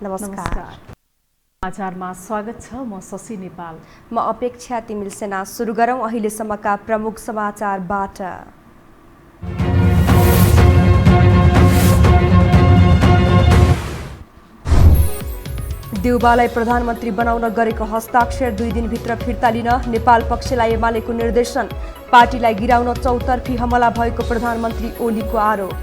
नमस्कार। समाचारमा स्वागत छ। म शशि नेपाल। म अपेक्षा तिमिल सेना। सुरु गरौँ अहिलेसम्मका प्रमुख समाचारबाट। देउबालाई प्रधानमन्त्री बनाउन गरेको हस्ताक्षर 2 दिनभित्र फिर्ता लिन नेपाल पक्षलाई एमालेको निर्देशन। पार्टीलाई गिराउन चौतर्फी हमला भएको प्रधानमन्त्री ओलीको आरोप।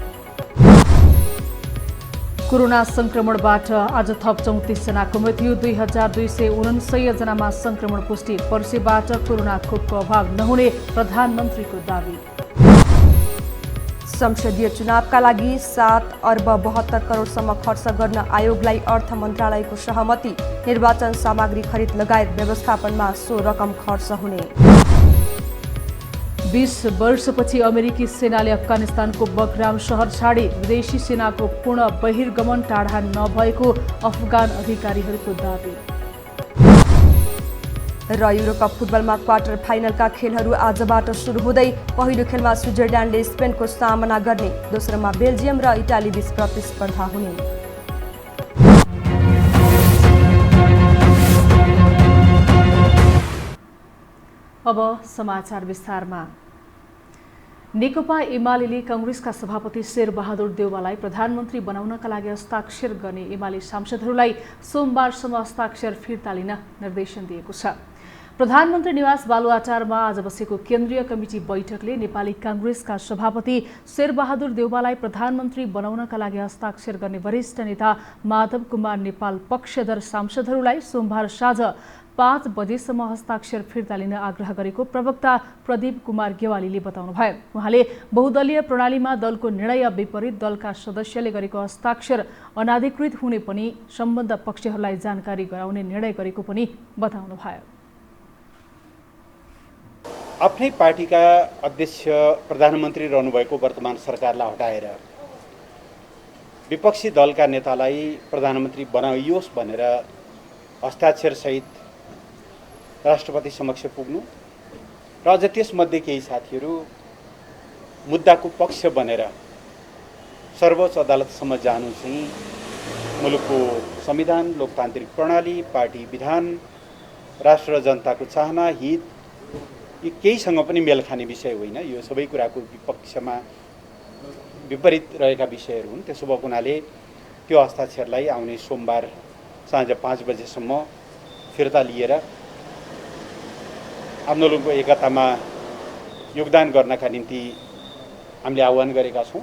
कोरोना संक्रमणबाट आज थप 34 जनाको मृत्यु। 2249 जनामा संक्रमण पुष्टि। पर्सीबाट कोरोना खोपको अभाव नहुने प्रधानमन्त्रीको दावी। संसदीय चुनावका लागि 7 अर्ब 72 करोडसम्म खर्च गर्न आयोगलाई अर्थ मन्त्रालयको सहमति। निर्वाचन सामग्री खरिद लगायत व्यवस्थापनमा सो रकम खर्च हुने। 20 वर्षपछि अमेरिकी सेनाले अफगानिस्तानको बगराम शहर छाडे। विदेशी सेनाको पूर्ण बहिर्गमन टाढा नभएको अफगान अधिकारीहरूको दावी। र युरोकप फुटबलमा क्वार्टर फाइनलका खेलहरू आजबाट सुरु हुँदै पहिलो खेलमा स्विजरल्यान्डले स्पेनको सामना गर्ने, दोस्रोमा बेल्जियम र इटाली बीच प्रतिस्पर्धा हुने। अब समाचार विस्तारमा। नेकपा एमाले कांग्रेसका सभापति शेरबहादुर देउवालाई प्रधानमन्त्री बनाउनका लागि हस्ताक्षर गर्ने एमाले सांसदहरूलाई सोमबारसम्म हस्ताक्षर फिर्ता लिन निर्देशन दिएको छ। प्रधानमन्त्री निवास बालुवाटारमा आज बसेको केन्द्रीय कमिटी बैठकले नेपाली कांग्रेसका सभापति शेरबहादुर देउवालाई प्रधानमन्त्री बनाउनका लागि हस्ताक्षर गर्ने वरिष्ठ नेता माधव कुमार नेपाल पक्षधर सांसदहरूलाई सोमबार साँझ 5 बजेसम्म हस्ताक्षर फिर्ता लिन आग्रह गरेको प्रवक्ता प्रदीप कुमार गेवालीले बताउनुभयो। उहाँले बहुदलीय प्रणालीमा दलको निर्णय विपरीत दलका सदस्यले गरेको हस्ताक्षर अनाधिकृत हुने पनि सम्बद्ध पक्षहरूलाई जानकारी गराउने निर्णय गरेको पनि बताउनुभयो। आफ्नै पार्टीका अध्यक्ष प्रधानमन्त्री रहनुभएको वर्तमान सरकारलाई हटाएर विपक्षी दलका नेतालाई प्रधानमन्त्री बनाइयोस् भनेर हस्ताक्षरसहित राष्ट्रपति समक्ष पुग्नु र अझ त्यसमध्ये केही साथीहरू मुद्दाको पक्ष बनेर सर्वोच्च अदालतसम्म जानु चाहिँ मुलुकको संविधान, लोकतान्त्रिक प्रणाली, पार्टी विधान, राष्ट्र र जनताको चाहना, हित यी केहीसँग पनि मेल खाने विषय होइन। यो सबै कुराको विपक्षमा विपरीत रहेका विषयहरू हुन्। त्यसो भएको हुनाले त्यो हस्ताक्षरलाई आउने सोमबार साँझ 5 बजेसम्म फिर्ता लिएर आन्दोलनको एकतामा योगदान गर्नका निम्ति हामीले आह्वान गरेका छौँ।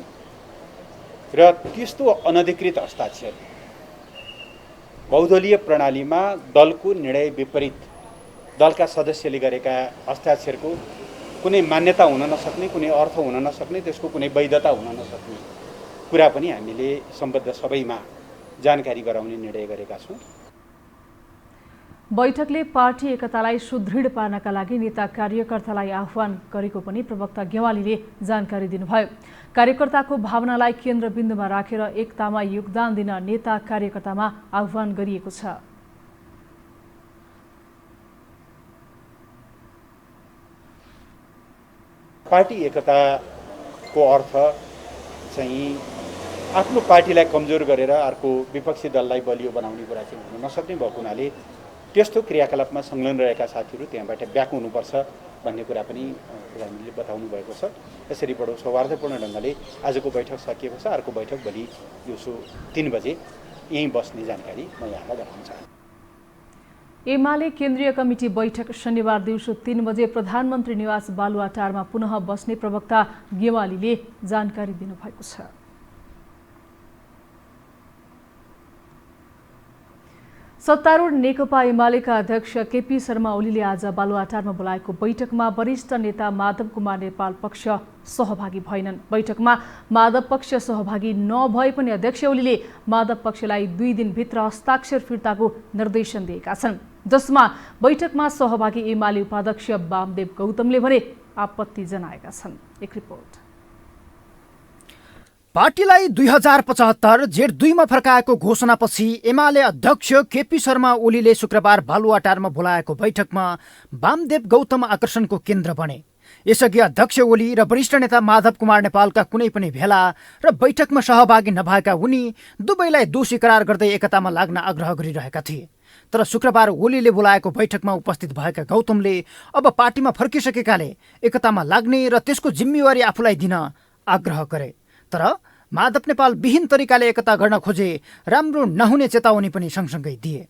र त्यस्तो अनधिकृत हस्ताक्षर बहुदलीय प्रणालीमा दलको निर्णय विपरीत दलका सदस्यले गरेका हस्ताक्षरको कुनै मान्यता हुन नसक्ने, कुनै अर्थ हुन नसक्ने, त्यसको कुनै वैधता हुन नसक्ने कुरा पनि हामीले सम्बद्ध सबैमा जानकारी गराउने निर्णय गरेका छौँ। बैठकले पार्टी एकतालाई सुदृढ पार्नका लागि नेता कार्यकर्तालाई आह्वान गरेको पनि प्रवक्ता गेवालीले जानकारी दिनुभयो। कार्यकर्ताको भावनालाई केन्द्रबिन्दुमा राखेर एकतामा योगदान दिन नेता कार्यकर्तामा आह्वान गरिएको छ। पार्टी एकताको अर्थ चाहिँ आफ्नो पार्टीलाई कमजोर गरेर अर्को विपक्षी दललाई बलियो बनाउने कुरा चाहिँ हुन नसक्ने भएको हुनाले त्यस्तो क्रियाकलापमा संलग्न रहेका साथीहरू त्यहाँबाट ब्याक हुनुपर्छ भन्ने कुरा पनि प्रधानमन्त्रीले बताउनु भएको छ। यसरी बडो सौहार्दपूर्ण ढङ्गले आजको बैठक सकिएको छ। अर्को बैठक भोलि दिउँसो 3 बजे यहीँ बस्ने जानकारी म यहाँलाई गराउन चाहन्छु। एमाले केन्द्रीय कमिटी बैठक शनिबार दिउँसो 3 बजे प्रधानमन्त्री निवास बालुवाटारमा पुनः बस्ने प्रवक्ता गेवालीले जानकारी दिनुभएको छ। सत्तारूढ नेकपा एमालेका अध्यक्ष केपी शर्मा ओलीले आज बालुवाटारमा बोलाएको बैठकमा वरिष्ठ नेता माधव कुमार नेपाल पक्ष सहभागी भएनन्। बैठकमा माधव पक्ष सहभागी नभए पनि अध्यक्ष ओलीले माधव पक्षलाई 2 दिनभित्र हस्ताक्षर फिर्ताको निर्देशन दिएका छन्, जसमा बैठकमा सहभागी एमाले उपाध्यक्ष वामदेव गौतमले भने आपत्ति जनाएका छन्। एक रिपोर्ट। पार्टीलाई 2075 जेठ 2 मा फर्काएको घोषणापछि एमाले अध्यक्ष केपी शर्मा ओलीले शुक्रबार बालुवाटारमा बोलाएको बैठकमा वामदेव गौतम आकर्षणको केन्द्र बने। यसअघि अध्यक्ष ओली र वरिष्ठ नेता माधव कुमार नेपालका कुनै पनि भेला र बैठकमा सहभागी नभएका उनी दुवैलाई दोषी करार गर्दै एकतामा लाग्न आग्रह गरिरहेका थिए। तर शुक्रबार ओलीले बोलाएको बैठकमा उपस्थित भएका गौतमले अब पार्टीमा फर्किसकेकाले एकतामा लाग्ने र त्यसको जिम्मेवारी आफूलाई दिन आग्रह गरे। तर माधव नेपाल विहीन तरिकाले एकता गर्न खोजे राम्रो नहुने चेतावनी पनि सँगसँगै दिए।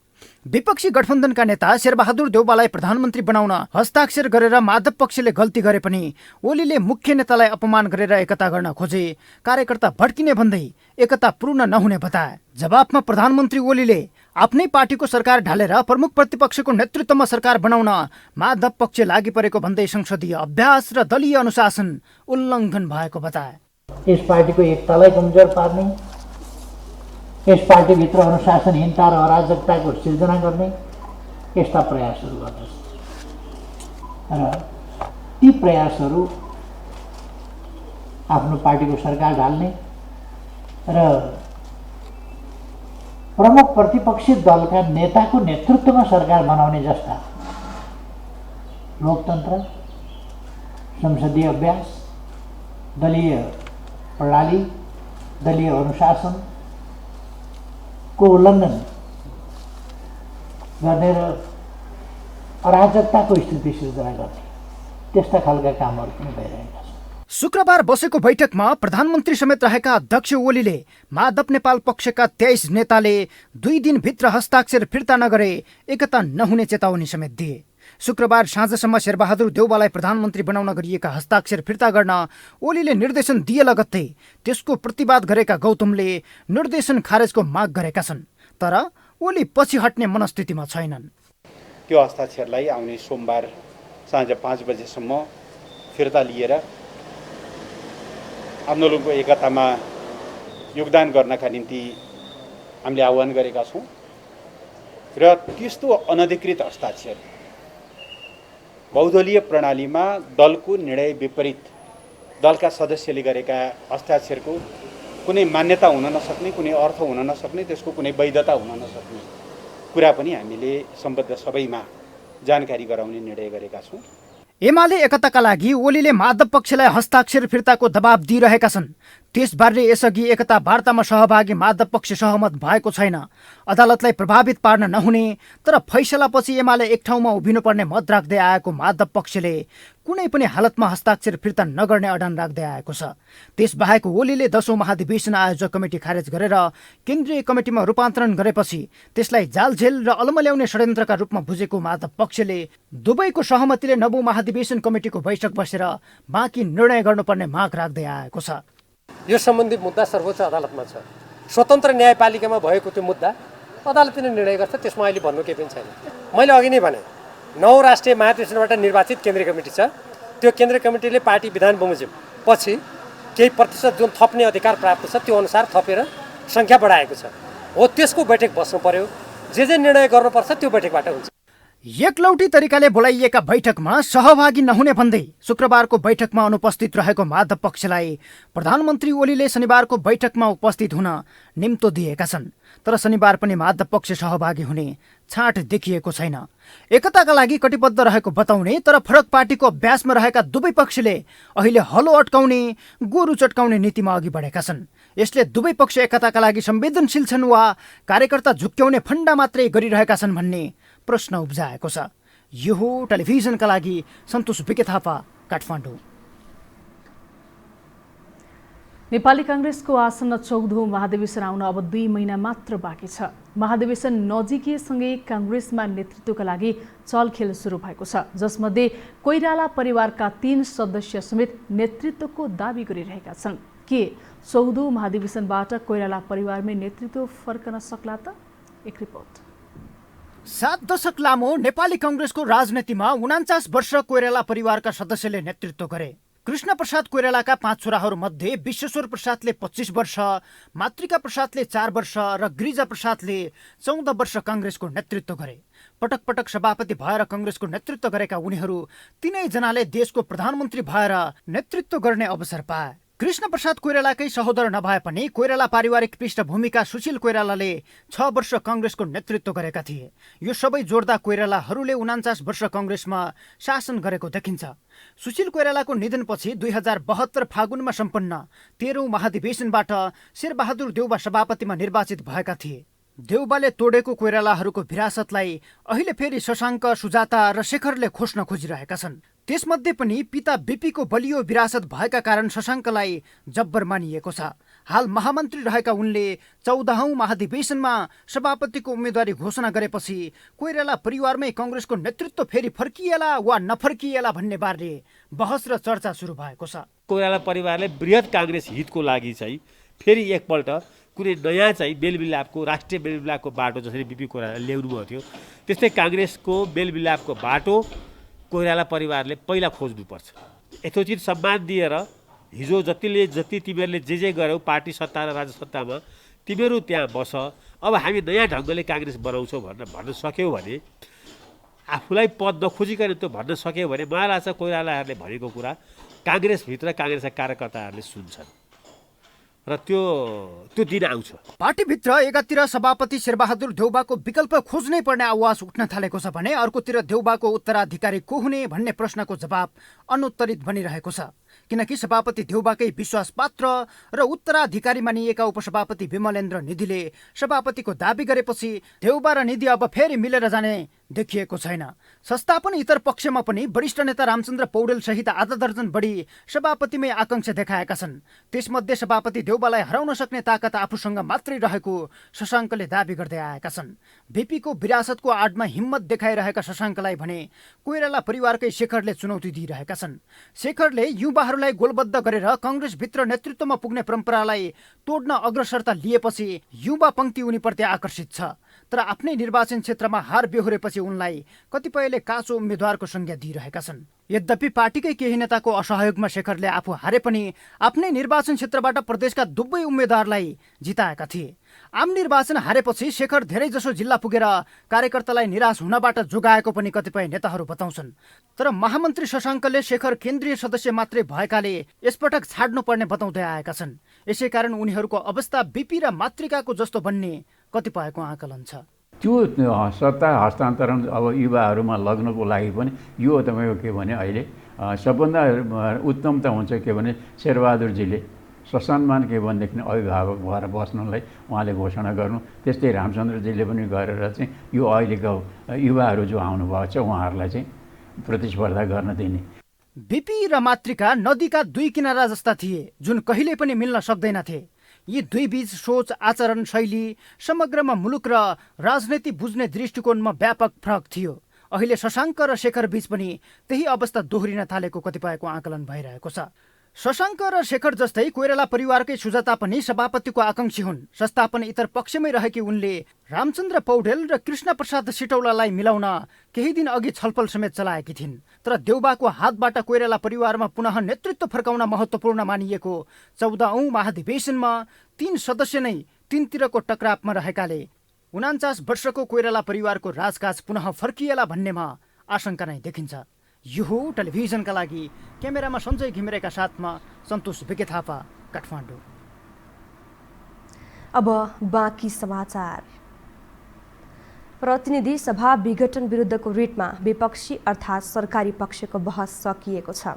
विपक्षी गठबन्धनका नेता शेरबहादुर देउवालाई प्रधानमन्त्री बनाउन हस्ताक्षर गरेर माधव पक्षले गल्ती गरे पनि ओलीले मुख्य नेतालाई अपमान गरेर एकता गर्न खोजे कार्यकर्ता भड्किने भन्दै एकता पूर्ण नहुने बताए। जवाफमा प्रधानमन्त्री ओलीले आफ्नै पार्टीको सरकार ढालेर प्रमुख प्रतिपक्षको नेतृत्वमा सरकार बनाउन माधव पक्ष लागि परेको भन्दै संसदीय अभ्यास र दलीय अनुशासन उल्लङ्घन भएको बताए। यस पार्टीको एकतालाई कमजोर पार्ने, यस पार्टीभित्र अनुशासनहीनता र अराजकताको सिर्जना गर्ने यस्ता प्रयासहरू गर्दछ र ती प्रयासहरू आफ्नो पार्टीको सरकार ढाल्ने र प्रमुख प्रतिपक्षी दलका नेताको नेतृत्वमा सरकार बनाउने जस्ता लोकतन्त्र, संसदीय अभ्यास, दलीय प्रणाली, दलीय अनुशासन को उल्लङ्घन गर्ने र अराजकताको स्थिति सिर्जना गर्ने त्यस्ता खालका कामहरू पनि भइरहेका छन्। शुक्रबार बसेको बैठकमा प्रधानमन्त्री समेत रहेका अध्यक्ष ओलीले माधव नेपाल पक्षका 23 नेताले 2 दिनभित्र हस्ताक्षर फिर्ता नगरे एकता नहुने चेतावनी समेत दिए। शुक्रबार साँझसम्म शेरबहादुर देउवालाई प्रधानमन्त्री बनाउन गरिएका हस्ताक्षर फिर्ता गर्न ओलीले निर्देशन दिए लगत्तै त्यसको प्रतिवाद गरेका गौतमले निर्देशन खारेजको माग गरेका छन्। तर ओली पछि हट्ने मनस्थितिमा छैनन्। त्यो हस्ताक्षरलाई आउने सोमबार साँझ 5 बजेसम्म फिर्ता लिएर आन्दोलनको एकतामा योगदान गर्नका निम्ति हामीले आह्वान गरेका छौँ र त्यस्तो अनधिकृत हस्ताक्षर बहुदलीय प्रणालीमा दलको निर्णय विपरीत दलका सदस्यले गरेका हस्ताक्षरको कुनै मान्यता हुन नसक्ने, कुनै अर्थ हुन नसक्ने, त्यसको कुनै वैधता हुन नसक्ने कुरा पनि हामीले सम्बद्ध सबैमा जानकारी गराउने निर्णय गरेका छौँ। एमाले एकताका लागि ओलीले माधव पक्षलाई हस्ताक्षर फिर्ताको दबाब दिइरहेका छन्। त्यसबारे यसअघि एकता वार्तामा सहभागी माधव पक्ष सहमत भएको छैन। अदालतलाई प्रभावित पार्न नहुने तर फैसलापछि एमाले एक ठाउँमा उभिनुपर्ने मत राख्दै आएको माधव पक्षले कुनै पनि हालतमा हस्ताक्षर फिर्ता नगर्ने अडान राख्दै आएको छ। त्यसबाहेक ओलीले 10औं महाधिवेशन आयोजक कमिटी खारेज गरेर केन्द्रीय कमिटीमा रूपान्तरण गरेपछि त्यसलाई जालझेल र अलमल्याउने षड्यन्त्रका रूपमा बुझेको माधव पक्षले दुवैको सहमतिले 9औं महाधिवेशन कमिटीको बैठक बसेर बाँकी निर्णय गर्नुपर्ने माग राख्दै आएको छ। यो सम्बन्धी मुद्दा सर्वोच्च अदालतमा छ। स्वतन्त्र न्यायपालिकामा भएको त्यो मुद्दा अदालतले निर्णय गर्छ, त्यसमा अहिले भन्नु केही पनि छैन। मैले अघि नै भने 9 राष्ट्रिय महाधिवेशनबाट निर्वाचित केन्द्रीय कमिटी छ। त्यो केन्द्रीय कमिटीले पार्टी विधान बमोजिम पछि केही प्रतिशत जुन थप्ने अधिकार प्राप्त छ त्यो अनुसार थपेर सङ्ख्या बढाएको छ। हो त्यसको बैठक बस्नु पर्यो, जे निर्णय गर्नुपर्छ त्यो बैठकबाट हुन्छ। एकलौटी तरिकाले बोलाइएका बैठकमा सहभागी नहुने भन्दै शुक्रबारको बैठकमा अनुपस्थित रहेको माधव पक्षलाई प्रधानमन्त्री ओलीले शनिबारको बैठकमा उपस्थित हुन निम्तो दिएका छन्। तर शनिबार पनि माधव पक्ष सहभागी हुने छाँट देखिएको छैन। एकताका लागि कटिबद्ध रहेको बताउने तर फरक पार्टीको अभ्यासमा रहेका दुवै पक्षले अहिले हलो अट्काउने गोरु चट्काउने नीतिमा अघि बढेका छन्। यसले दुवै पक्ष एकताका लागि संवेदनशील छन् वा कार्यकर्ता झुक्क्याउने फन्डा मात्रै गरिरहेका छन् भन्ने प्रश्न उब्जाएको छ। यो हो टेलिभिजनका लागि सन्तोष बिके थापा, काठमाडौँ। नेपाली कांग्रेसको आसन्न 14औं महाधिवेशन आउन अब 2 महिना मात्र बाँकी छ। महाधिवेशन नजिकिएसँगै कांग्रेसमा नेतृत्वका लागि चलखेल सुरु भएको छ, जसमध्ये कोइराला परिवारका 3 सदस्य समेत नेतृत्वको दावी गरिरहेका छन्। के 14औं महाधिवेशनबाट कोइराला परिवारमै नेतृत्व फर्कन सक्ला त? एक रिपोर्ट। 7 दशक लामो नेपाली कांग्रेसको राजनीतिमा 49 वर्ष कोइराला परिवारका सदस्यले नेतृत्व गरे। कृष्ण प्रसाद कोइरालाका 5 छोराहरूमध्ये विश्वेश्वर प्रसादले 25 वर्ष, मातृका प्रसादले 4 वर्ष र गिरिजा प्रसादले 14 वर्ष कांग्रेसको नेतृत्व गरे। पटक पटक सभापति भएर कांग्रेसको नेतृत्व गरेका उनीहरू 3 जनाले देशको प्रधानमन्त्री भएर नेतृत्व गर्ने अवसर पाए। कृष्ण प्रसाद कोइरालाकै सहोदर नभए पनि कोइराला पारिवारिक पृष्ठभूमिका सुशील कोइरालाले 6 वर्ष काङ्ग्रेसको नेतृत्व गरेका थिए। यो सबै जोड्दा कोइरालाहरूले 49 वर्ष काङ्ग्रेसमा शासन गरेको देखिन्छ। सुशील कोइरालाको निधनपछि 2072 फागुनमा सम्पन्न 13औं महाधिवेशनबाट शेरबहादुर देउबा सभापतिमा निर्वाचित भएका थिए। देउबाले तोडेको कोइरालाहरूको विरासतलाई अहिले फेरि शशाङ्क, सुजाता र शेखरले खोज्न खोजिरहेका छन्। त्यसमध्ये पनि पिता बिपीको बलियो विरासत भएका कारण शशाङ्कलाई जब्बर मानिएको छ। हाल महामन्त्री रहेका उनले 14औं महाधिवेशनमा सभापतिको उम्मेदवारी घोषणा गरेपछि कोइराला परिवारमै काङ्ग्रेसको नेतृत्व फेरि फर्किएला वा नफर्किएला भन्ने बारे बहस र चर्चा सुरु भएको छ। कोइराला परिवारले बृहत काङ्ग्रेस हितको लागि चाहिँ फेरि एकपल्ट कुनै नयाँ चाहिँ मेलमिलापको, राष्ट्रिय मेलमिलापको बाटो जसरी बिपी कोइरालाले ल्याउनु भएको थियो त्यस्तै काङ्ग्रेसको मेलमिलापको बाटो कोइराला परिवारले पहिला खोज्नुपर्छ। यथोचित सम्मान दिएर हिजो जति तिमीहरूले जे गर्यौ पार्टी सत्ता र राज्य सत्तामा तिमीहरू त्यहाँ बस, अब हामी नयाँ ढङ्गले काङ्ग्रेस बनाउँछौँ भन्न सक्यौ भने, आफूलाई पद नखोजिकन त्यो भन्न सक्यो भने मलाई लाग्छ कोइरालाहरूले भनेको कुरा काङ्ग्रेसभित्र काङ्ग्रेसका कार्यकर्ताहरूले सुन्छन् र त्यो दिन आउँछ। पार्टीभित्र एकातिर सभापति शेरबहादुर देउबाको विकल्प खोज्नै पर्ने आवाज उठ्न थालेको छ भने अर्कोतिर देउबाको उत्तराधिकारी को हुने भन्ने प्रश्नको जवाब अनुत्तरित बनिरहेको छ। किनकि सभापति देउबाकै विश्वासपात्र र उत्तराधिकारी मानिएका उपसभापति विमलेन्द्र निधिले सभापतिको दाबी गरेपछि देउबा र निधि अब फेरि मिलेर जाने देखिएको छैन। संस्थापन इतर पक्षमा पनि वरिष्ठ नेता रामचन्द्र पौडेल सहित आधा दर्जन बढी सभापतिमै आकांक्षा देखाएका छन्। त्यसमध्ये सभापति देउबालाई हराउन सक्ने ताकत आफूसँग मात्रै रहेको शशाङ्कले दाबी गर्दै आएका छन्। बिपीको विरासतको आडमा हिम्मत देखाइरहेका शशाङ्कलाई भने कोइराला परिवारकै शेखरले चुनौती दिइरहेका छन्। शेखरले युवाहरूलाई गोलबद्ध गरेर काङ्ग्रेसभित्र नेतृत्वमा पुग्ने परम्परालाई तोड्न अग्रसरता लिएपछि युवा पङ्क्ति उनीप्रति आकर्षित छ। तर आफ्नै निर्वाचन क्षेत्रमा हार बेहोरेपछि उनलाई कतिपयले काँचो उम्मेद्वारको संज्ञा दिइरहेका छन्। यद्यपि पार्टीकै केही नेताको असहयोगमा शेखरले आफू हारे पनि आफ्नै निर्वाचन क्षेत्रबाट प्रदेशका दुवै उम्मेद्वारलाई जिताएका थिए। आम निर्वाचन हारेपछि शेखर धेरैजसो जिल्ला पुगेर कार्यकर्तालाई निराश हुनबाट जोगाएको पनि कतिपय नेताहरू बताउँछन्। तर महामन्त्री शशाङ्कले शेखर केन्द्रीय सदस्य मात्रै भएकाले यसपटक छाड्नुपर्ने बताउँदै आएका छन्। यसैकारण उनीहरूको अवस्था बिपी र मातृकाको जस्तो बन्ने कतिपयको आकलन छ। त्यो सत्ता हस्तान्तरण अब युवाहरूमा लग्नको लागि पनि यो तपाईँको के भने अहिले सबभन्दा उत्तम त हुन्छ के भने शेरबहादुरजीले ससम्मान के भनेदेखि अभिभावक भएर बस्नलाई उहाँले घोषणा गर्नु, त्यस्तै रामचन्द्रजीले पनि गरेर चाहिँ यो अहिलेको युवाहरू जो आउनुभएको छ उहाँहरूलाई चाहिँ प्रतिस्पर्धा गर्न दिने। बिपी र मातृका नदीका दुई किनारा जस्ता थिए जुन कहिल्यै पनि मिल्न सक्दैनथे। यी दुई बीच सोच, आचरण शैली, समग्रमा मुलुक र राजनीति बुझ्ने दृष्टिकोणमा व्यापक फरक थियो। अहिले शशाङ्क र शेखर बीच पनि त्यही अवस्था दोहोरिन थालेको कतिपयको आकलन भइरहेको छ। शशाङ्क र शेखर जस्तै कोइराला परिवारकै सुजाता पनि सभापतिको आकांक्षी हुन्। संस्थापन इतर पक्षमै रहेकी उनले रामचन्द्र पौडेल र कृष्ण प्रसाद सिटौलालाई मिलाउन केही दिन अघि छलफल समेत चलाएकी थिइन्। तर देउबाको हातबाट कोइराला परिवारमा पुनः नेतृत्व फर्काउन महत्त्वपूर्ण मानिएको 14औं महाधिवेशनमा 3 सदस्य नै तीनतिरको टकरावमा रहेकाले 49 वर्षको कोइराला परिवारको राजकाज पुनः फर्किएला भन्नेमा आशंका नै देखिन्छ। यो हो टेलिभिजनका लागि क्यामेरामा सञ्जय घिमिरेका साथमा सन्तोष विके थापा, काठमाडौँ। अब बाँकी समाचार। प्रतिनिधि सभा विघटन विरुद्धको रिटमा विपक्षी अर्थात् सरकारी पक्षको बहस सकिएको छ।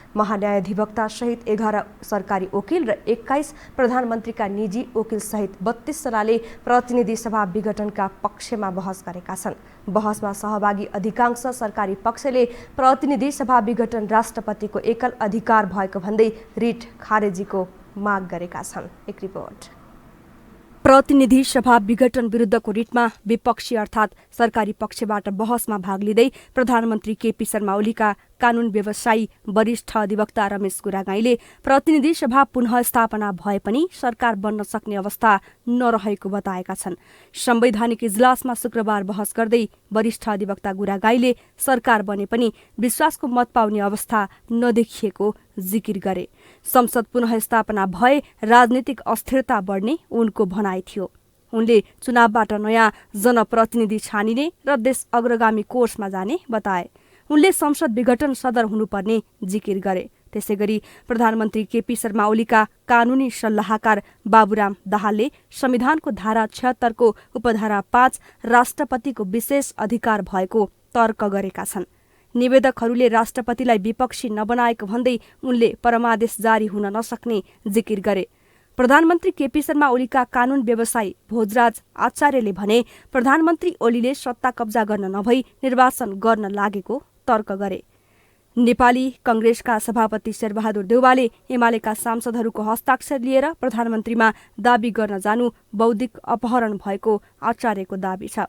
महान्यायाधिवक्ता सहित 11 सरकारी वकिल र 21 प्रधानमन्त्रीका निजी वकिल सहित 32 जनाले प्रतिनिधि सभा विघटनका पक्षमा बहस गरेका छन्। बहसमा सहभागी अधिकांश सरकारी पक्षले प्रतिनिधि सभा विघटन राष्ट्रपतिको एकल अधिकार भएको भन्दै रिट खारेजीको माग गरेका छन्। एक रिपोर्ट। प्रतिनिधि सभा विघटन विरुद्धको रिटमा विपक्षी अर्थात् सरकारी पक्षबाट बहसमा भाग लिँदै प्रधानमन्त्री केपी शर्मा ओलीका कानून व्यवसायी वरिष्ठ अधिवक्ता रमेश गुरागाईले प्रतिनिधि सभा पुनः स्थापना भए पनि सरकार बन्न सक्ने अवस्था नरहेको बताएका छन्। संवैधानिक इजलासमा शुक्रबार बहस गर्दै वरिष्ठ अधिवक्ता गुरागाईले सरकार बने पनि विश्वासको मत पाउने अवस्था नदेखिएको जिकिर गरे। संसद पुनः स्थापना भए राजनीतिक अस्थिरता बढ्ने उनको भनाइ थियो। उनले चुनावबाट नयाँ जनप्रतिनिधि छानिने र देश अग्रगामी कोर्समा जाने बताए। उनले संसद विघटन सदर हुनुपर्ने जिकिर गरे। त्यसैगरी प्रधानमन्त्री केपी शर्मा ओलीका कानूनी सल्लाहकार बाबुराम दाहालले संविधानको धारा 76 को उपधारा 5 राष्ट्रपतिको विशेष अधिकार भएको तर्क गरेका छन्। निवेदकहरूले राष्ट्रपतिलाई विपक्षी नबनाएको भन्दै उनले परमादेश जारी हुन नसक्ने जिकिर गरे। प्रधानमन्त्री केपी शर्मा ओलीका कानून व्यवसायी भोजराज आचार्यले भने प्रधानमन्त्री ओलीले सत्ता कब्जा गर्न नभई निर्वाचन गर्न लागेको तर्क गरे। नेपाली कंग्रेसका सभापति शेरबहादुर देउवाले एमालेका सांसदहरूको हस्ताक्षर लिएर प्रधानमन्त्रीमा दाबी गर्न जानु बौद्धिक अपहरण भएको आचार्यको दाबी छ।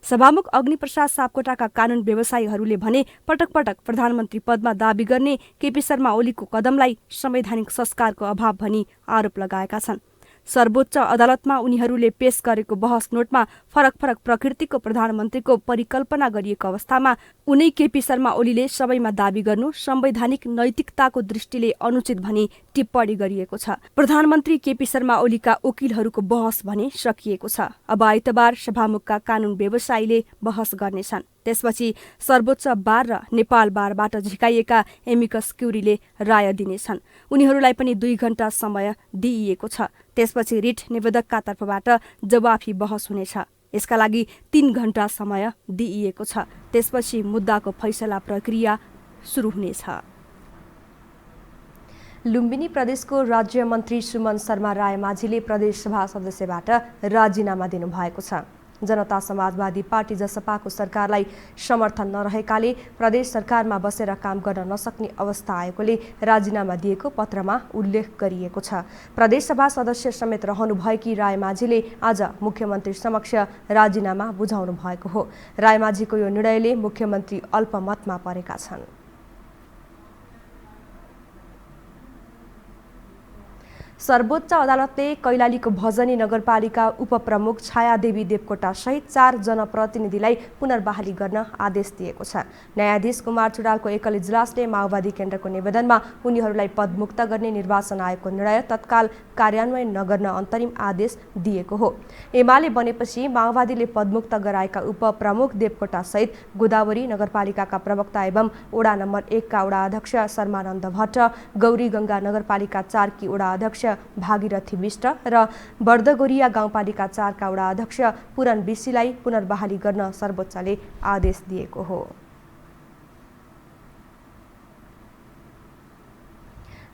सभामुख अग्निप्रसाद सापकोटाका कानून व्यवसायीहरूले भने पटक पटक प्रधानमन्त्री पदमा दाबी गर्ने केपी शर्मा ओलीको कदमलाई संवैधानिक संस्कारको अभाव भनी आरोप लगाएका छन्। सर्वोच्च अदालतमा उनीहरूले पेश गरेको बहस नोटमा फरक फरक प्रकृतिको प्रधानमन्त्रीको परिकल्पना गरिएको अवस्थामा उनै केपी शर्मा ओलीले सबैमा दाबी गर्नु संवैधानिक नैतिकताको दृष्टिले अनुचित भनी टिप्पणी गरिएको छ। प्रधानमन्त्री केपी शर्मा ओलीका वकिलहरूको बहस भने सकिएको छ। अब आइतबार सभामुखका कानून व्यवसायीले बहस गर्नेछन्। त्यसपछि सर्वोच्च बार र नेपाल बारबाट झिकाइएका एमिकस क्युरीले राय दिनेछन्। उनीहरूलाई पनि 2 घण्टा समय दिइएको छ। त्यसपछि रिट निवेदकका तर्फबाट जवाफी बहस हुनेछ। यसका लागि 3 घण्टा समय दिइएको छ। त्यसपछि मुद्दाको फैसला प्रक्रिया सुरु हुनेछ। लुम्बिनी प्रदेशको राज्य मन्त्री सुमन शर्मा रायमाझीले प्रदेशसभा सदस्यबाट राजीनामा दिनुभएको छ। जनता समाजवादी पार्टी जसपाको सरकारलाई समर्थन नरहेकाले प्रदेश सरकारमा बसेर काम गर्न नसक्ने अवस्था आएकोले राजीनामा दिएको पत्रमा उल्लेख गरिएको छ। प्रदेशसभा सदस्य समेत रहनुभएकी रायमाझीले आज मुख्यमन्त्री समक्ष राजीनामा बुझाउनु भएको हो। रायमाझीको यो निर्णयले मुख्यमन्त्री अल्पमतमा परेका छन्। सर्वोच्च अदालतले कैलालीको भजनी नगरपालिका उपप्रमुख छायादेवी देवकोटा सहित 4 जनप्रतिनिधिलाई पुनर्बहाली गर्न आदेश दिएको छ। न्यायाधीश कुमार चुडालको एकल इजलासले माओवादी केन्द्रको निवेदनमा उनीहरूलाई पदमुक्त गर्ने निर्वाचन आयोगको निर्णय तत्काल कार्यान्वयन नगर्न अन्तरिम आदेश दिएको हो। एमाले बनेपछि माओवादीले पदमुक्त गराएका उपप्रमुख देवकोटा सहित गोदावरी नगरपालिकाका प्रवक्ता एवं वडा नम्बर 1 का वडा अध्यक्ष शर्मानन्द भट्ट, गौरी गंगा नगरपालिका 4 की वडा अध्यक्ष भागीरथी विष्ट र बर्दगोरिया गाउँपालिका 4 का वडा अध्यक्ष पुरन विशीलाई पुनर्बहाली गर्न सर्वोच्चले आदेश दिएको हो।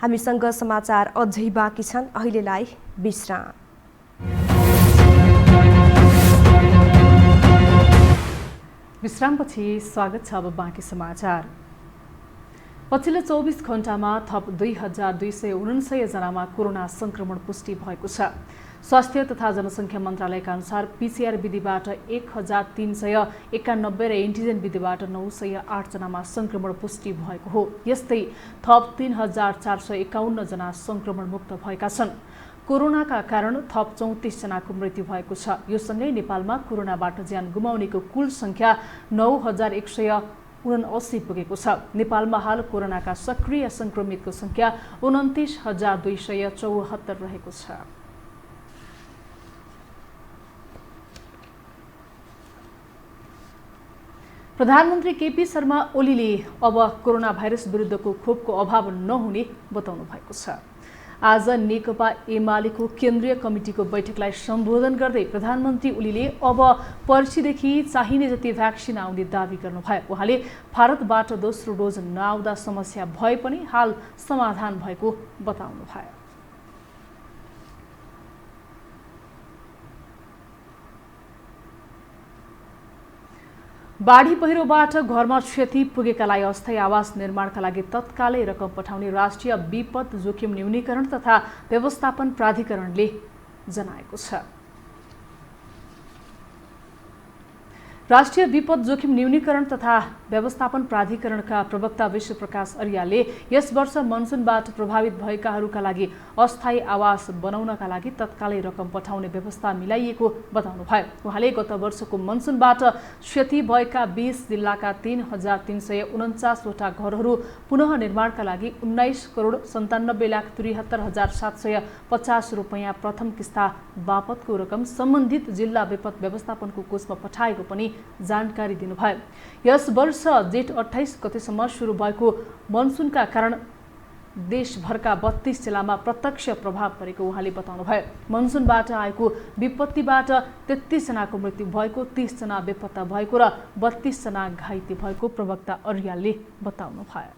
हामीसँग समाचार अझै बाँकी छन्। अहिलेलाई विश्राम। विश्रामपछि स्वागत छ। अब बाँकी समाचार। पछिल्लो 24 घण्टामा थप 2249 जनामा कोरोना संक्रमण पुष्टि भएको छ। स्वास्थ्य तथा जनसङ्ख्या मन्त्रालयका अनुसार पीसीआर विधिबाट 1391 र एन्टिजेन विधिबाट 908 जनामा संक्रमण पुष्टि भएको हो। यस्तै थप 3451 जना संक्रमण मुक्त भएका छन्। कोरोनाका कारण थप 34 जनाको मृत्यु भएको छ। यो सँगै नेपालमा कोरोनाबाट ज्यान गुमाउनेको कुल संख्या 9179 पुगेको छ। नेपालमा हाल कोरोनाका सक्रिय संक्रमितको संख्या 29274 रहेको छ। प्रधानमन्त्री केपी शर्मा ओलीले अब कोरोना भाइरस विरुद्धको खोपको अभाव नहुने बताउनु भएको छ। आज नेकपा एमालेको केन्द्रीय कमिटीको बैठकलाई सम्बोधन गर्दै प्रधानमन्त्री ओलीले अब पर्सीदेखि चाहिने जति भ्याक्सिन आउने दावी गर्नुभयो। उहाँले भारतबाट दोस्रो डोज नआउँदा समस्या भए पनि हाल समाधान भएको बताउनुभयो। बाढी पहिरोबाट घरमा क्षति पुगेकालाई अस्थायी आवास निर्माणका लागि तत्कालै रकम पठाउने राष्ट्रिय विपद जोखिम न्यूनीकरण तथा व्यवस्थापन प्राधिकरणले जनाएको छ। राष्ट्रिय विपद जोखिम न्यूनीकरण तथा व्यवस्थापन प्राधिकरणका प्रवक्ता विश्वप्रकाश अर्यालले यस वर्ष मनसुनबाट प्रभावित भएकाहरूका लागि अस्थायी आवास बनाउनका लागि तत्कालै रकम पठाउने व्यवस्था मिलाइएको बताउनुभयो। उहाँले गत वर्षको मनसुनबाट क्षति भएका 20 जिल्लाका 3349 वटा घरहरू पुनः निर्माणका लागि 19,97,73,750 रुपैयाँ प्रथम किस्ता बापतको रकम सम्बन्धित जिल्ला विपद व्यवस्थापनको कोषमा पठाएको पनि जानकारी दिनुभयो। यस वर्ष जेठ 28 गतेसम्म सुरु भएको मनसुनका कारण देशभरका 32 जिल्लामा प्रत्यक्ष प्रभाव परेको उहाँले बताउनुभयो। मनसुनबाट आएको विपत्तिबाट 33 जनाको मृत्यु भएको, 30 जना बेपत्ता भएको र 32 जना घाइते भएको प्रवक्ता अर्यालले बताउनुभयो।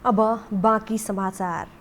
अब बाँकी समाचार।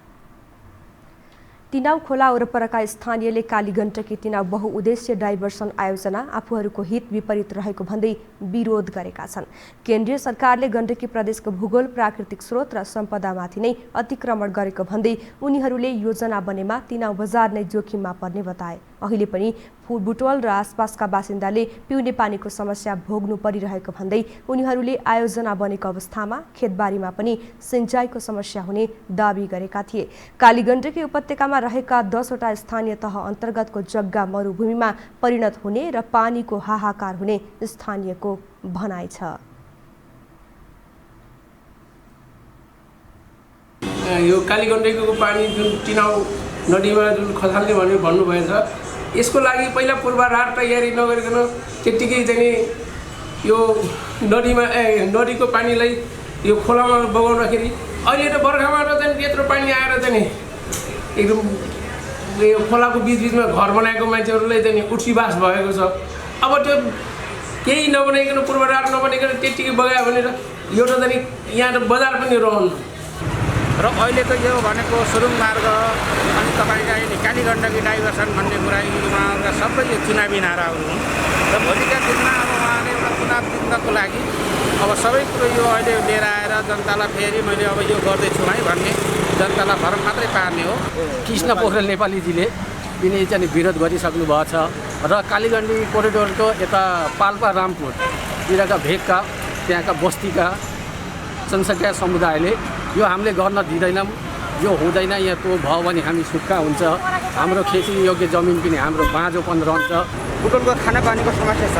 तिनाउ खोला वरपरका स्थानीयले कालीगण्डकी तिनाउ बहुउद्देश्य डाइभर्सन आयोजना आफूहरूको हित विपरीत रहेको भन्दै विरोध गरेका छन्। केन्द्रीय सरकारले गण्डकी प्रदेशको भूगोल, प्राकृतिक स्रोत र सम्पदामाथि नै अतिक्रमण गरेको भन्दै उनीहरूले योजना बनेमा तिनाउ बजार नै जोखिममा पर्ने बताए। अहिले पनि बुटवल र आसपासका बासिन्दाले पिउने पानीको समस्या भोग्नु परिरहेको भन्दै उनीहरूले आयोजना बनेको अवस्थामा खेतबारीमा पनि सिँचाइको समस्या हुने दाबी गरेका थिए। कालीगण्डकी उपत्यकामा रहेका 10 वटा स्थानीय तह अन्तर्गतको जग्गा मरुभूमिमा परिणत हुने र पानीको हाहाकार हुने स्थानीयको भनाइ छ। यो कालीगण्डकीको पानी जुन तिनाउ नदीमा जुन खसाल्ने भनेर भन्नुभएछ, यसको लागि पहिला पूर्वाधार तयारी नगरिकन त्यत्तिकै चाहिँ यो नदीको पानीलाई यो खोलामा बगाउँदाखेरि अहिले त बर्खामा त चाहिँ त्यत्रो पानी आएर चाहिँ एकदम यो खोलाको बिचबिचमा घर बनाएको मान्छेहरूलाई चाहिँ उठीबास भएको छ। अब त्यो केही नबनाइकन पूर्वाधार नबनाइकन त्यत्तिकै बगायो भने त यो त चाहिँ यहाँ त बजार पनि रहन्न। र अहिलेको यो भनेको सुरुङ मार्ग अनि तपाईँका अहिले कालीगण्डकी डाइभर्सन भन्ने कुरा उहाँहरूका सबै यो चुनावी नाराहरू हुन् र भोलिका दिनमा अब उहाँले एउटा चुनाव जित्नको लागि अब सबै कुरो यो अहिले लिएर आएर जनतालाई फेरि मैले अब यो गर्दैछु है भन्ने जनतालाई भरम मात्रै पार्ने हो। कृष्ण पोखरेल नेपालीजीले यिनी चाहिँ विरोध गरिसक्नु भएको छ र कालीगण्डी कोरिडोरको यता पाल्पा रामपुरतिरका भेगका त्यहाँका बस्तीका जनसङ्ख्या समुदायले यो हामीले गर्न दिँदैनौँ, यो हुँदैन, यहाँ त्यो भयो भने हामी सुक्खा हुन्छ, हाम्रो खेती योग्य जमिन पनि हाम्रो बाँझोपन रहन्छ। बुटोलको खानापानीको समस्या छ,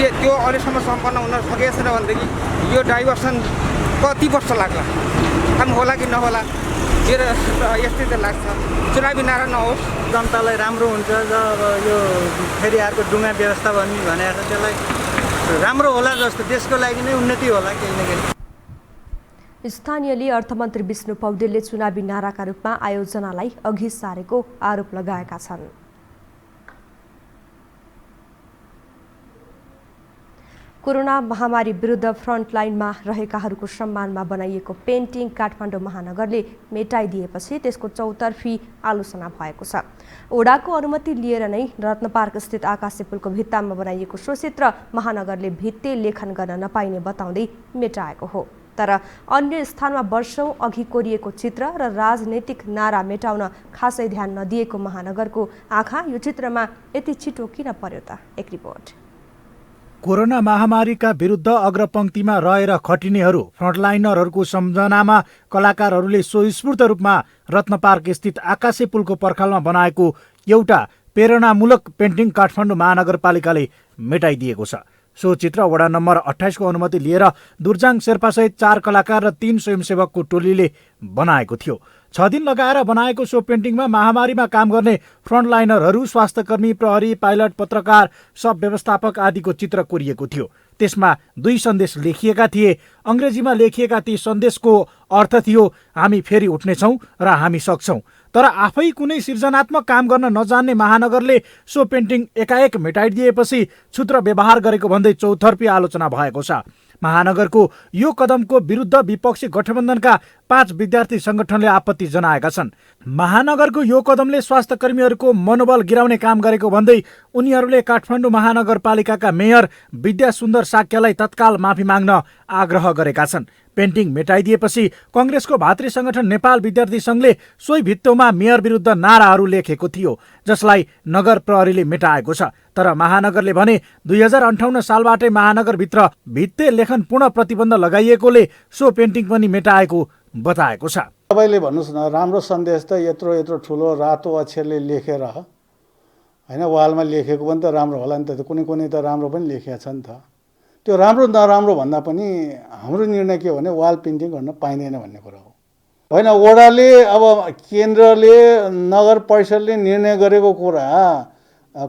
त्यो अहिलेसम्म सम्पन्न हुन सकेको छैन भनेदेखि यो डाइभर्सन कति वर्ष लाग्ला, काम होला कि नहोला, यस्तै त लाग्छ। चुनावी नारा नहोस्, जनतालाई राम्रो हुन्छ। जब यो फेरि अर्को डुङ्गा व्यवस्था भनेर त्यसलाई राम्रो होला जस्तो, देशको लागि नै उन्नति होला केही न केही। स्थानीयले अर्थमन्त्री विष्णु पौडेलले चुनावी नाराका रूपमा आयोजनालाई अघि सारेको आरोप लगाएका छन्। कोरोना महामारी विरुद्ध फ्रन्टलाइनमा रहेकाहरूको सम्मानमा बनाइएको पेन्टिङ काठमाडौँ महानगरले मेटाइदिएपछि त्यसको चौतर्फी आलोचना भएको छ। ओडाको अनुमति लिएर नै रत्नपार्क स्थित आकाशे पुलको भित्तामा बनाइएको सो चित्र महानगरले भित्ते लेखन गर्न नपाइने बताउँदै मेटाएको हो। तर अन्य स्थानमा वर्षौं अघि कोरिएको चित्र र राजनैतिक नारा मेटाउन खासै ध्यान नदिएको महानगरको आँखा यो चित्रमा यति छिटो किन पर्यो त? एक रिपोर्ट। कोरोना महामारीका विरुद्ध अग्रपङ्क्तिमा रहेर खटिनेहरू फ्रन्टलाइनरहरूको सम्झनामा कलाकारहरूले स्वस्फूर्त रूपमा रत्नपार्क स्थित आकाशे पुलको पर्खालमा बनाएको एउटा प्रेरणामूलक पेन्टिङ काठमाडौँ महानगरपालिकाले मेटाइदिएको छ। सो चित्र वडा नम्बर 28 को अनुमति लिएर दुर्जाङ शेर्पासहित 4 कलाकार र 3 स्वयंसेवकको टोलीले बनाएको थियो। 6 दिन लगाएर बनाएको सो पेन्टिङमा महामारीमा काम गर्ने फ्रन्टलाइनरहरू, स्वास्थ्यकर्मी, प्रहरी, पाइलट, पत्रकार, सब व्यवस्थापक आदिको चित्र कोरिएको थियो। त्यसमा 2 सन्देश लेखिएका थिए। अङ्ग्रेजीमा लेखिएका ती सन्देशको अर्थ थियो, हामी फेरि उठ्नेछौँ र हामी सक्छौँ। तर आफै कुनै सृजनात्मक काम गर्न नजान्ने महानगरले सो पेन्टिङ एकाएक मेटाइदिएपछि क्षुद्र व्यवहार गरेको भन्दै चौतर्फी आलोचना भएको छ। महानगरको यो कदमको विरुद्ध विपक्षी गठबन्धनका 5 विद्यार्थी संगठनले आपत्ति जनाएका छन्। महानगरको यो कदमले स्वास्थ्यकर्मीहरूको मनोबल गिराउने काम गरेको भन्दै उनीहरूले काठमाडौँ महानगरपालिकाका मेयर विद्या सुन्दर साक्यलाई तत्काल माफी माग्न आग्रह गरेका छन्। पेन्टिङ मेटाइदिएपछि कङ्ग्रेसको भातृ संगठन नेपाल विद्यार्थी संघले सोही भित्तोमा मेयर विरुद्ध नाराहरू लेखेको थियो, जसलाई नगर प्रहरीले मेटाएको छ। तर महानगरले भने 2058 सालबाटै महानगरभित्र भित्ते लेखन पुनः प्रतिबन्ध लगाइएकोले सो पेन्टिङ पनि मेटाएको बताएको छ। तपाईँले भन्नुहोस् न, राम्रो सन्देश त यत्रो यत्रो ठुलो रातो अक्षरले लेखेर होइन वालमा लेखेको पनि त राम्रो होला नि त। कुनै कुनै त राम्रो पनि लेखिएको छ नि त। त्यो राम्रो नराम्रो भन्दा पनि हाम्रो निर्णय के हो भने वाल पेन्टिङ गर्न पाइँदैन भन्ने कुरा हो। होइन, वडाले अब केन्द्रले नगर परिषदले निर्णय गरेको कुरा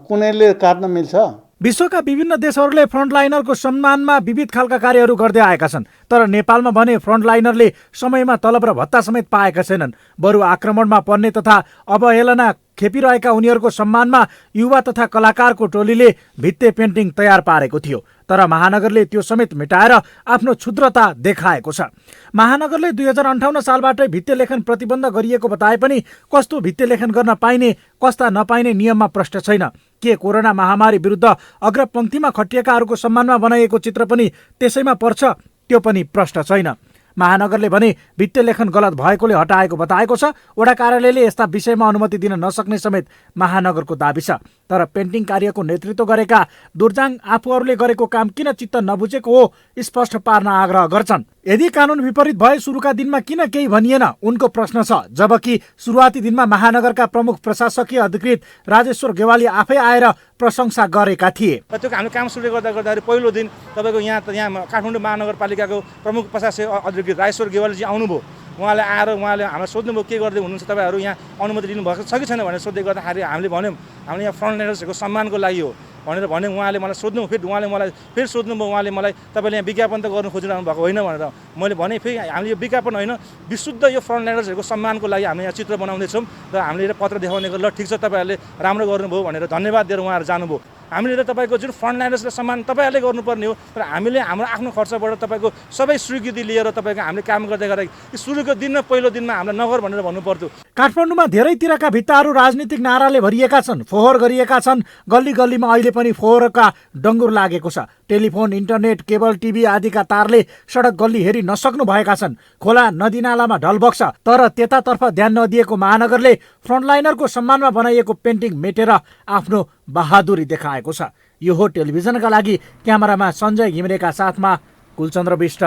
कुनैले काट्न मिल्छ? विश्वका विभिन्न देशहरूले फ्रन्टलाइनरको सम्मानमा विविध खालका कार्यहरू गर्दै आएका छन्, तर नेपालमा भने फ्रन्टलाइनरले समयमा तलब र भत्ता समेत पाएका छैनन्। बरु आक्रमणमा पर्ने तथा अवहेलना खेपिरहेका उनीहरूको सम्मानमा युवा तथा कलाकारको टोलीले भित्ते पेन्टिङ तयार पारेको थियो, तर महानगरले त्यो समेत मेटाएर आफ्नो क्षुद्रता देखाएको छ। महानगरले 2058 सालबाटै भित्ते लेखन प्रतिबन्ध गरिएको बताए पनि कस्तो भित्ते लेखन गर्न पाइने कस्ता नपाइने नियममा प्रश्न छैन। के कोरोना महामारी विरुद्ध अग्रपङ्क्तिमा खटिएकाहरूको सम्मानमा बनाइएको चित्र पनि त्यसैमा पर्छ? त्यो पनि प्रश्न छैन। महानगरले भने भित्ते लेखन गलत भएकोले हटाएको बताएको छ। वडा कार्यालयले यस्ता विषयमा अनुमति दिन नसक्ने समेत महानगरको दाबी छ। तर पेन्टिङ कार्यको नेतृत्व गरेका दुर्जाङ आफूहरूले गरेको काम किन चित्त नबुझेको हो स्पष्ट पार्न आग्रह गर्छन्। यदि कानुन विपरीत भए सुरुका दिनमा किन केही भनिएन उनको प्रश्न छ, जबकि सुरुवाती दिनमा महानगरका प्रमुख प्रशासकीय अधिकृत राजेश्वर गेवाली आफै आएर प्रशंसा गरेका थिए। त्यो हाम्रो काम सुरु गर्दाखेरि पहिलो दिन तपाईँको यहाँ काठमाडौँ महानगरपालिकाको प्रमुख प्रशासकीय अधिकृत राजेश्वर गेवालीजी आउनुभयो। उहाँले आएर हामीलाई सोध्नुभयो के गर्दै हुनुहुन्छ तपाईँहरू, यहाँ अनुमति लिनुभएको छ कि छैन भनेर सोध्दै गर्दाखेरि हामीले भन्यौँ हामीले यहाँ फ्रन्टलाइनर्सहरूको सम्मानको लागि हो भनेर भने उहाँले मलाई सोध्नु, फेरि उहाँले मलाई फेरि सोध्नुभयो, उहाँले मलाई तपाईँले यहाँ विज्ञापन त गर्नु खोजिरहनु भएको होइन भनेर मैले भने फेरि हामीले यो विज्ञापन होइन विशुद्ध यो फ्रन्टलाइनर्सहरूको सम्मानको लागि हामी यहाँ चित्र बनाउँदैछौँ र हामीले पत्र देखाउने ल ठिक छ तपाईँहरूले राम्रो गर्नुभयो भनेर धन्यवाद दिएर उहाँहरू जानुभयो। हामीले त तपाईँको जुन फ्रन्टलाइनर्सलाई सम्मान तपाईँहरूले गर्नुपर्ने हो, तर हामीले हाम्रो आफ्नो खर्चबाट तपाईँको सबै स्वीकृति लिएर तपाईँको हामीले काम गर्दै गर्दा सुरुको दिनमा पहिलो दिनमा हामीलाई नगर भनेर भन्नु पर्थ्यो। काठमाडौँमा धेरैतिरका भित्ताहरू राजनीतिक नाराले भरिएका छन्, फोहोर गरिएका छन्। गल्ली गल्लीमा अहिले पनि फोहोरका डङ्गुर लागेको छ। टेलिफोन, इन्टरनेट, केबल टिभी आदिका तारले सडक गल्ली हेरि नसक्नु भएका छन्। खोला नदीनालामा ढल बग्छ, तर त्यतातर्फ ध्यान नदिएको महानगरले फ्रन्टलाइनरको सम्मानमा बनाइएको पेन्टिङ मेटेर आफ्नो बहादुरी देखाएको छ। यो हो टेलिभिजनका लागि क्यामेरामा सञ्जय घिमिरेका साथमा कुलचन्द्र विष्ट,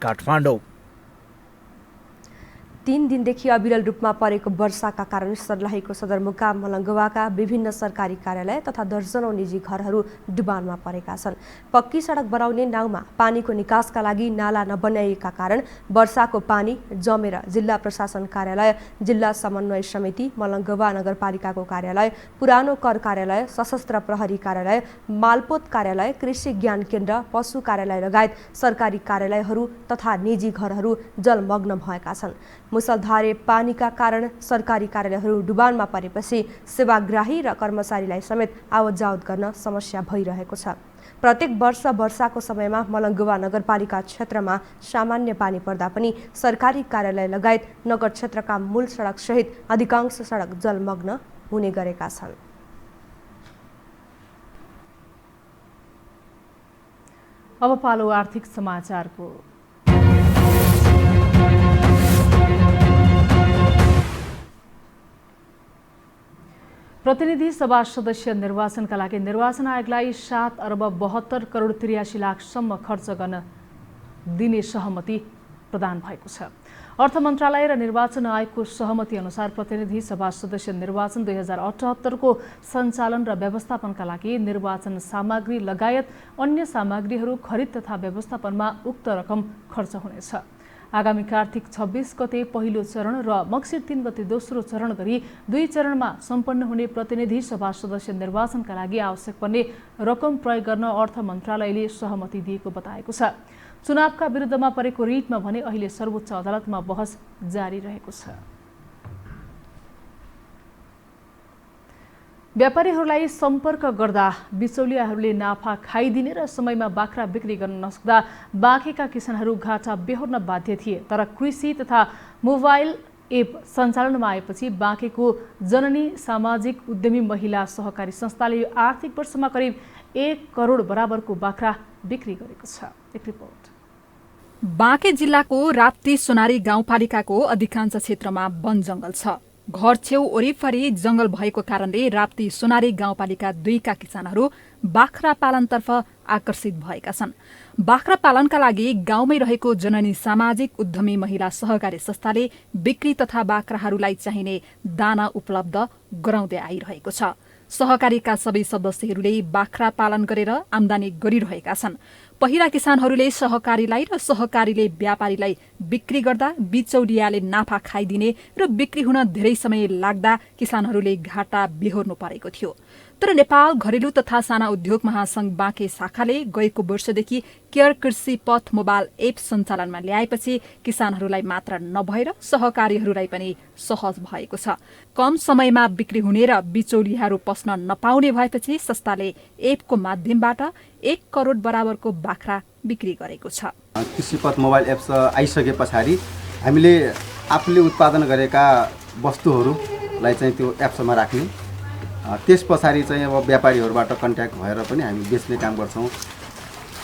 काठमाडौँ। 3 दिनदेखि अविरल रूपमा परेको वर्षाका कारण सर्लाहीको सदरमुकाम मलङ्गवाका विभिन्न सरकारी कार्यालय तथा दर्जनौं निजी घरहरू डुबानमा परेका छन्। पक्की सडक बनाउने नाउँमा पानीको निकासका लागि नाला नबनाइएका कारण वर्षाको पानी जमेर जिल्ला प्रशासन कार्यालय, जिल्ला समन्वय समिति, मलङ्गवा नगरपालिकाको कार्यालय, पुरानो कर कार्यालय, सशस्त्र प्रहरी कार्यालय, मालपोत कार्यालय, कृषि ज्ञान केन्द्र, पशु कार्यालय लगायत सरकारी कार्यालयहरू तथा निजी घरहरू जलमग्न भएका छन्। मुसलधारे पानीका कारण सरकारी कार्यालयहरू डुबानमा परेपछि सेवाग्राही र कर्मचारीलाई समेत आवत जावत गर्न समस्या भइरहेको छ। प्रत्येक वर्ष वर्षाको समयमा मलङ्गवा नगरपालिका क्षेत्रमा सामान्य पानी पर्दा पनि सरकारी कार्यालय लगायत नगर क्षेत्रका मूल सडक सहित अधिकांश सडक जलमग्न हुने गरेका छन्। अब पालो आर्थिक समाचारको। प्रतिनिधि सभा सदस्य निर्वाचनका लागि निर्वाचन आयोगलाई 7 अर्ब 72 करोड 83 लाखसम्म खर्च गर्न दिने सहमति प्रदान भएको छ। अर्थ मन्त्रालय र निर्वाचन आयोगको सहमति अनुसार प्रतिनिधि सभा सदस्य निर्वाचन 2078 को सञ्चालन र व्यवस्थापनका लागि निर्वाचन सामग्री लगायत अन्य सामग्रीहरू खरिद तथा व्यवस्थापनमा उक्त रकम खर्च हुनेछ। आगामी कार्तिक 26 गते पहिलो चरण र मक्सिर 3 गते दोस्रो चरण गरी 2 चरणमा सम्पन्न हुने प्रतिनिधि सभा सदस्य निर्वाचनका लागि आवश्यक पर्ने रकम प्रयोग गर्न अर्थ मन्त्रालयले सहमति दिएको बताएको छ। चुनावका विरुद्धमा परेको रिटमा भने अहिले सर्वोच्च अदालतमा बहस जारी रहेको छ। व्यापारीहरूलाई सम्पर्क गर्दा बिचौलियाहरूले नाफा खाइदिने र समयमा बाख्रा बिक्री गर्न नसक्दा बाँकेका किसानहरू घाटा बेहोर्न बाध्य थिए। तर कृषि तथा मोबाइल एप सञ्चालनमा आएपछि बाँकेको जननी सामाजिक उद्यमी महिला सहकारी संस्थाले यो आर्थिक वर्षमा करिब 1 करोड बराबरको बाख्रा बिक्री गरेको छ। एक रिपोर्ट। बाँके जिल्लाको राप्ती सोनारी गाउँपालिकाको अधिकांश क्षेत्रमा वन जंगल छ। घर छेउ वरिपरि जंगल भएको कारणले राप्ती सोनारी गाउँपालिका 2 का किसानहरू बाख्रा पालनतर्फ आकर्षित भएका छन्। बाख्रा पालनका लागि गाउँमै रहेको जननी सामाजिक उद्यमी महिला सहकारी संस्थाले बिक्री तथा बाख्राहरूलाई चाहिने दाना उपलब्ध गराउँदै आइरहेको छ। सहकारीका सबै सदस्यहरूले बाख्रा पालन गरेर आमदानी गरिरहेका छन्। पहिला किसानहरूले सहकारीलाई र सहकारीले व्यापारीलाई बिक्री गर्दा बिचौलियाले नाफा खाइदिने र बिक्री हुन धेरै समय लाग्दा किसानहरूले घाटा बेहोर्नु परेको थियो। तर नेपाल घरेलु तथा साना उद्योग महासंघ बाँके शाखाले गएको वर्षदेखि केयर कृषि पथ मोबाइल एप सञ्चालनमा ल्याएपछि किसानहरूलाई मात्र नभएर सहकारीहरूलाई पनि सहज भएको छ। कम समयमा बिक्री हुने र बिचौलियाहरू पस्न नपाउने भएपछि संस्थाले एपको माध्यमबाट 1 करोड बराबरको बाख्रा बिक्री गरेको छ। कृषि पथ मोबाइल एप्स आइसके पछाडि हामीले आफूले उत्पादन गरेका वस्तुहरूलाई चाहिँ त्यो एप्समा राख्ने, त्यस पछाडि चाहिँ अब व्यापारीहरूबाट कन्ट्याक्ट भएर पनि हामी बेच्ने काम गर्छौँ।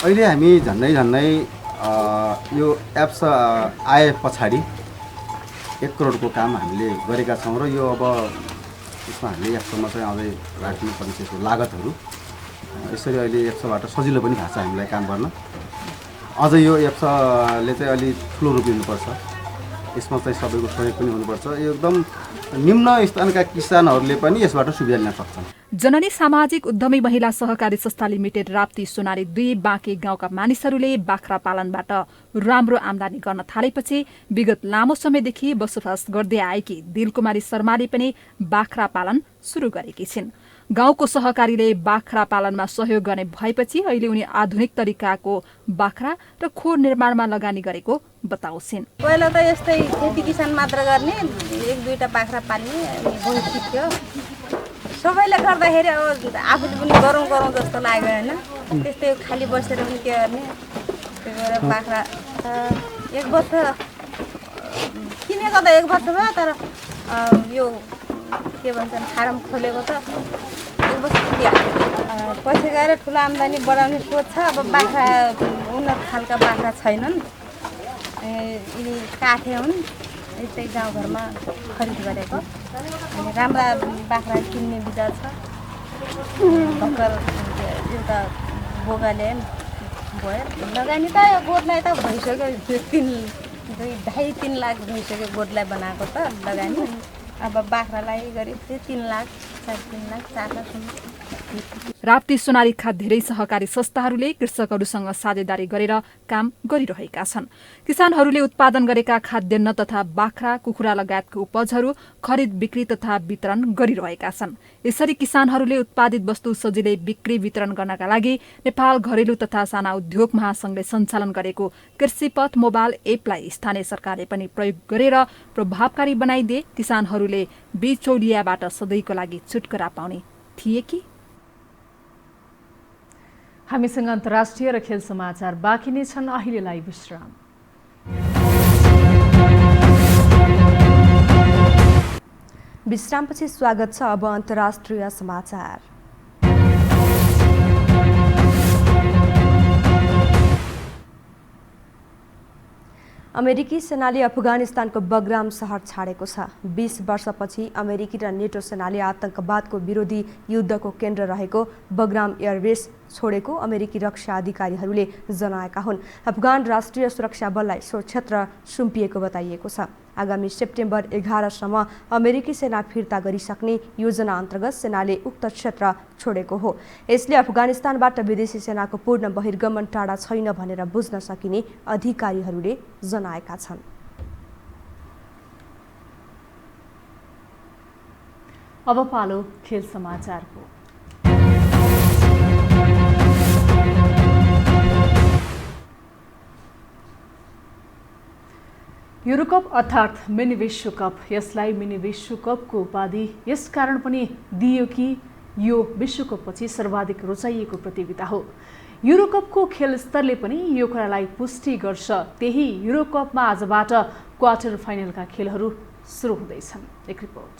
अहिले हामी झन्डै यो एप्स आए पछाडि 1 करोडको काम हामीले गरेका छौँ र यो अब यसमा हामीले एप्समा चाहिँ अझै राख्नुपर्ने त्यसको लागतहरू यसरी अहिले एप्सबाट सजिलो पनि भएको छ हामीलाई काम गर्न। अझ यो एप्सले चाहिँ अलि ठुलो रूप लिनुपर्छ, यसमा चाहिँ सबैको सहयोग पनि हुनुपर्छ। यो एकदम निम्न स्थानका किसानहरूले पनि यसबाट सुविधा लिन सक्छन्। जननी सामाजिक उद्यमी महिला सहकारी संस्था लिमिटेड राप्ती सोनारी 2 बाँके गाउँका मानिसहरूले बाख्रा पालनबाट राम्रो आमदानी गर्न थालेपछि विगत लामो समयदेखि बसोबास गर्दै आएकी दिलकुमारी शर्माले पनि बाख्रा पालन सुरु गरेकी छिन्। गाउँको सहकारीले बाख्रा पालनमा सहयोग गर्ने भएपछि अहिले उनी आधुनिक तरिकाको बाख्रा र खोर निर्माणमा लगानी गरेको बताउँछिन्। पहिला त यस्तै खेती किसान मात्र गर्ने, 1-2टा बाख्रा पाल्ने बहुत सिक्यो। सबैले गर्दाखेरि अब आफूले पनि गरौँ जस्तो लाग्यो होइन। त्यस्तै खाली बसेर पनि के गर्ने, त्यही भएर बाख्रा 1 वर्ष किनेको त 1 वर्ष भयो, तर यो के भन्छन् फारम खोलेको त 1 वर्ष पुगिहाल्यो। पछि गएर ठुलो आम्दानी बढाउने सोच छ। अब बाख्रा उन्नत खालका बाख्रा छैनन्, यिनी काठे हुन्, यस्तै गाउँघरमा खरिद गरेको। अनि राम्रा बाख्रा किन्ने विचार छ। भर्खर एउटा बोगा ल्याएँ भयो। लगानी त यो गोठलाई त भइसक्यो, 2.5-3 लाख भइसक्यो गोठलाई बनाएको त लगानी। अब बाख्रालाई गरी 3 लाख 3.5 लाख 4 लाख। राप्ती सोनारीका धेरै सहकारी संस्थाहरूले कृषकहरूसँग साझेदारी गरेर काम गरिरहेका छन्। किसानहरूले उत्पादन गरेका खाद्यान्न तथा बाख्रा कुखुरा लगायतको उपजहरू खरिद बिक्री तथा वितरण गरिरहेका छन्। यसरी किसानहरूले उत्पादित वस्तु सजिलै बिक्री वितरण गर्नका लागि नेपाल घरेलु तथा साना उद्योग महासंघले सञ्चालन गरेको कृषि पथ मोबाइल एपलाई स्थानीय सरकारले पनि प्रयोग गरेर प्रभावकारी बनाइदिए किसानहरूले बिचौलियाबाट सधैँको लागि छुटकारा पाउने थिए कि। हामीसँग अन्तर्राष्ट्रिय र खेल समाचार बाँकी नै छन्, अहिलेलाई विश्राम। विश्रामपछि स्वागत छ। अब अन्तर्राष्ट्रिय समाचार। अमेरिकी सेनाले अफगानिस्तानको बगराम सहर छाडेको छ। 20 वर्षपछि अमेरिकी र नेटो सेनाले आतंकवादको विरोधी युद्धको केन्द्र रहेको बगराम एयरबेस छोडेको अमेरिकी रक्षा अधिकारीहरूले जनाएका हुन्। अफगान राष्ट्रिय सुरक्षा बललाई सो क्षेत्र सुम्पिएको बताइएको छ। आगामी सेप्टेम्बर 11सम्म अमेरिकी सेना फिर्ता गरिसक्ने योजना अन्तर्गत सेनाले उक्त क्षेत्र छोडेको हो। यसले अफगानिस्तानबाट विदेशी सेनाको पूर्ण बहिर्गमन टाढा छैन भनेर बुझ्न सकिने अधिकारीहरूले जनाएका छन्। अब पालो खेल समाचारको। युरोकप अर्थात् मिनी विश्वकप, यसलाई मिनी विश्वकपको उपाधि यसकारण पनि दिइयो कि यो विश्वकपपछि सर्वाधिक रोचाइएको प्रतियोगिता हो। युरोकपको खेल स्तरले पनि यो कुरालाई पुष्टि गर्छ। त्यही युरोकपमा आजबाट क्वार्टर फाइनलका खेलहरू सुरु हुँदैछन्। एक रिपोर्ट।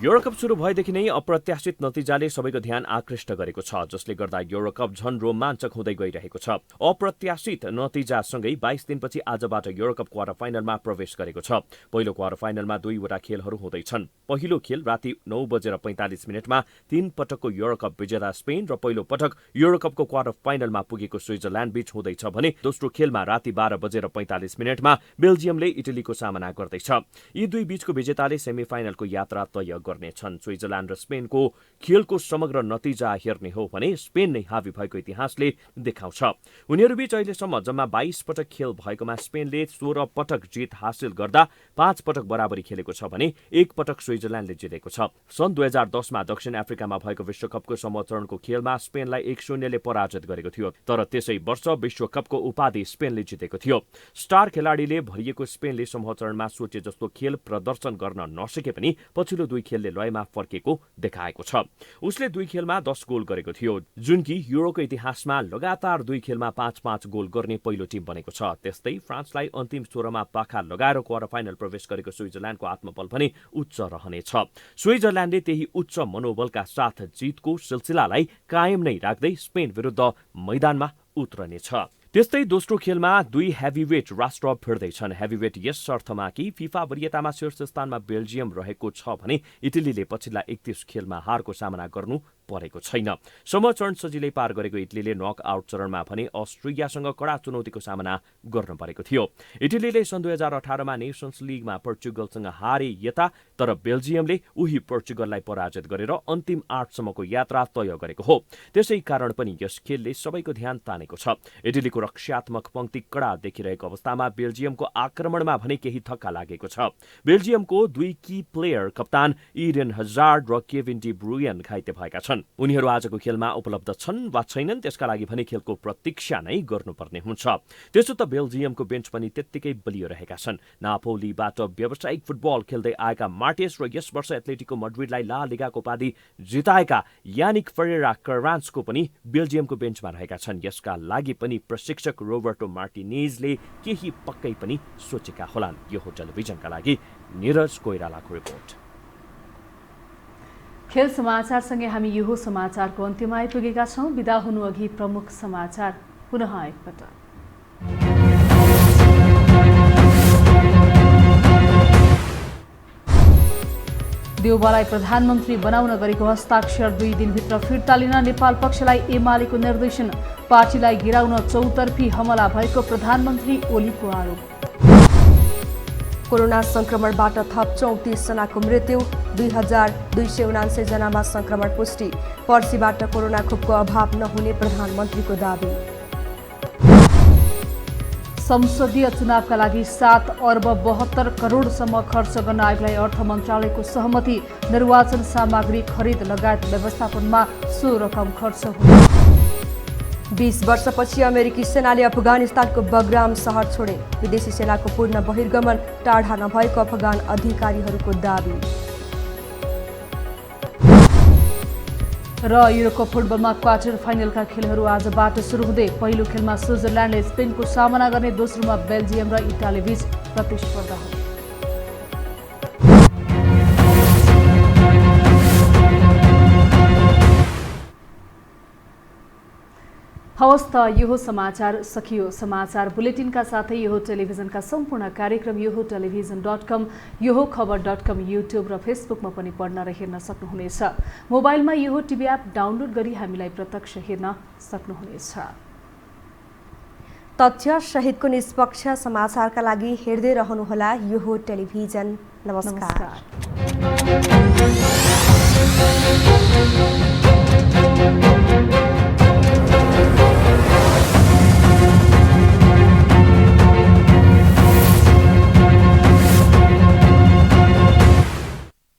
युरोकप सुरु भएदेखि नै अप्रत्याशित नतिजाले सबैको ध्यान आकृष्ट गरेको छ, जसले गर्दा युरोकप झन रोमाञ्चक हुँदै गइरहेको छ। अप्रत्याशित नतिजासँगै 22 दिनपछि आजबाट युरोकप क्वार्टर फाइनलमा प्रवेश गरेको छ। पहिलो क्वार्टर फाइनलमा 2 वटा खेलहरू हुँदैछन्। पहिलो खेल राति 9:45 3 पटकको युरोकप विजेता स्पेन र पहिलो पटक युरोकपको क्वार्टर फाइनलमा पुगेको स्विजरल्याण्ड बीच हुँदैछ भने दोस्रो खेलमा राति 12:45 बेल्जियमले इटलीको सामना गर्दैछ। यी दुई बीचको विजेताले सेमिफाइनलको यात्रा तय गर्नेछन्। स्विजरल्याण्ड र स्पेनको खेलको समग्र नतिजा हेर्ने हो भने स्पेन नै हावी भएको इतिहासले देखाउँछ। उनीहरूबीच अहिलेसम्म जम्मा 22 पटक खेल भएकोमा स्पेनले 16 पटक जित हासिल गर्दा 5 पटक बराबरी खेलेको छ भने 1 पटक स्विजरल्याण्डले जितेको छ। सन् 2010 मा दक्षिण अफ्रिकामा भएको विश्वकपको समोच्चरणको खेलमा स्पेनलाई 1-0 ले पराजित गरेको थियो, तर त्यसै वर्ष विश्वकपको उपाधि स्पेनले जितेको थियो। स्टार खेलाडीले भरिएको स्पेनले समोच्चरणमा सोचे जस्तो खेल प्रदर्शन गर्न नसके पनि पछिल्लो 2 खेलले लयमा फर्केको देखाएको छ। उसले 2 खेलमा 10 गोल गरेको थियो, जुन कि युरोको इतिहासमा लगातार 2 खेलमा 5-5 गोल गर्ने पहिलो टिम बनेको छ। त्यस्तै फ्रान्सलाई अन्तिम 16 मा पाखा लगाएर क्वार्टर फाइनल प्रवेश गरेको स्विजरल्याण्डको आत्मबल पनि उच्च रहनेछ। स्विजरल्याण्डले त्यही उच्च मनोबलका साथ जितको सिलसिलालाई कायम नै राख्दै स्पेन विरुद्ध मैदानमा उत्रनेछ। त्यस्तै दोस्रो खेलमा 2 हेभीवेट राष्ट्र भिड्दैछन्। हेभीवेट यस अर्थमा कि फिफा वरियतामा शीर्ष स्थानमा बेल्जियम रहेको छ भने इटलीले पछिल्ला 31 खेलमा हारको सामना गर्नु परेको छैन। समोच्चरण सजिलै पार गरेको इटलीले नकआउट चरणमा भने अस्ट्रियासँग कडा चुनौतीको सामना गर्नु परेको थियो। इटलीले सन् 2018 मा नेसन्स लिगमा पोर्चुगलसँग हारे यता, तर बेल्जियमले उही पोर्चुगललाई पराजित गरेर अन्तिम 8 सम्मको यात्रा तय गरेको हो। त्यसै कारण पनि यस खेलले सबैको ध्यान तानेको छ। इटलीको रक्षात्मक पंक्ति कडा देखिरहेको अवस्थामा बेल्जियमको आक्रमणमा भने केही थक्का लागेको छ। बेल्जियमको 2 की प्लेयर कप्तान इडेन हजार्ड र केभिन डी ब्रुयन घाइते भएका छन्। उनीहरू आजको खेलमा उपलब्ध छन् वा छैनन् त्यसका लागि भने खेलको प्रतीक्षा नै गर्नुपर्ने हुन्छ। त्यसो त बेल्जियमको बेन्च पनि त्यत्तिकै बलियो रहेका छन्। नापोलीबाट व्यावसायिक फुटबल खेल्दै आएका मार्टेस र यस वर्ष एथलेटिको मड्रिडलाई ला लिगाको उपाधि जिताएका यानिक फेरेरा कर्वान्सको पनि बेल्जियमको बेन्चमा रहेका छन्। यसका लागि पनि प्रशिक्षक रोबर्टो मार्टिनेजले केही पक्कै पनि सोचेका होलान्। यो हो टेलिभिजनका लागि निरज कोइरालाको रिपोर्ट। खेल समाचारसँगै हामी यो समाचारको अन्त्यमा आइपुगेका छौं। बिदा हुनु अघि प्रमुख समाचार पुनः एकपटक। देउवालाई प्रधानमन्त्री बनाउन गरेको हस्ताक्षर 2 दिनभित्र फिर्ता लिन नेपाल पक्षलाई एमालेको निर्देशन। पार्टीलाई गिराउन चौतर्फी हमला भएको प्रधानमन्त्री ओलीको आरोप। कोरोना संक्रमणबाट थप 34 जनाको मृत्यु, 2279 जनामा संक्रमण पुष्टि। पर्सीबाट कोरोना खोपको अभाव नहुने प्रधानमन्त्रीको दावी। संसदीय चुनावका लागि 7 अर्ब 72 करोडसम्म खर्च गर्न आयोगलाई अर्थ मन्त्रालयको सहमति। निर्वाचन सामग्री खरिद लगायत व्यवस्थापनमा सो रकम खर्च हुने। 20 वर्षपछि अमेरिकी सेनाले अफगानिस्तानको बगराम सहर छोडे। विदेशी सेनाको पूर्ण बहिर्गमन टाढा नभएको अफगान अधिकारीहरूको दावी। र युरोकप फुटबलमा क्वार्टर फाइनलका खेलहरू आजबाट सुरु हुँदै पहिलो खेलमा स्विजरल्याण्डले स्पेनको सामना गर्ने, दोस्रोमा बेल्जियम र इटाली बीच प्रतिस्पर्धा हो। हवस् त यो समाचार सकियो। समाचार बुलेटिनका साथै यो टेलिभिजनका सम्पूर्ण कार्यक्रम यो टेलिभिजन.com, यो खबर.com, युट्युब र फेसबुकमा पनि पढ्न र हेर्न सक्नुहुनेछ। मोबाइलमा यो टिभी एप डाउनलोड गरी हामीलाई प्रत्यक्ष हेर्न सक्नुहुनेछ। तथ्य सहितको निष्पक्ष समाचारका लागि हेर्दै रहनुहोला यो टेलिभिजन। नमस्कार।